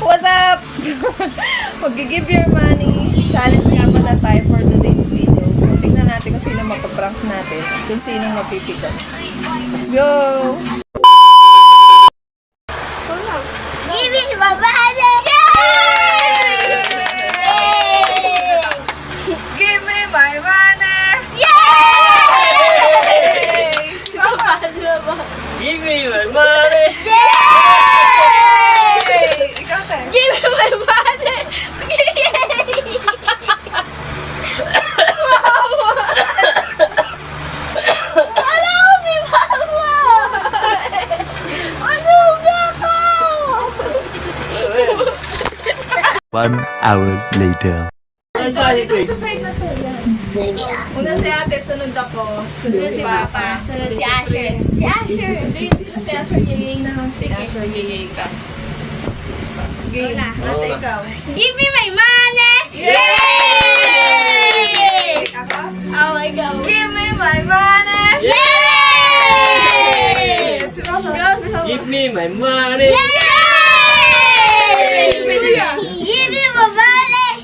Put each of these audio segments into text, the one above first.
What's up? Mag-give your money. Challenge nga pala tayo for today's video. So, tingnan natin kung sino mapaprank natin. Kung sino mapipikon. Let's go! Give it my money! Give me my money! Give me my money! Ikaw, te. Give me my money! Wala ko si Mama! Ano ba ko? 1 hour later. Dito sa side na to. Yan. Una si ate, sunod ako. Sunod si Papa. Sunod si Asher. Si Asher. Hindi na si Asher, yayay na lang. Si Asher, yayay ka. Game. Ate, ikaw. Give me my money! Yay! Ako? Oh my God. Give me my money! Yay! Si Papa. Give me my money! Yay! Kuya. Give me my money!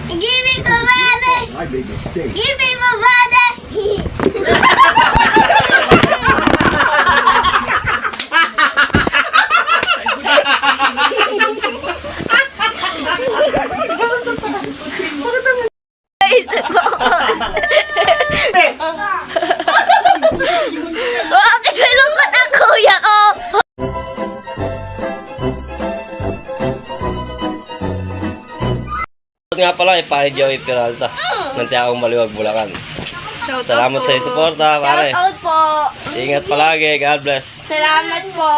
Give me my money! Give me my money! Bakit malungkot ang kuya ko? Nga pala, pare Joey Peralta ng Tiaong Maliwag, Bulacan. Salamat sa suporta, pare. Shout out po. Ingat palagi, God bless. Salamat po.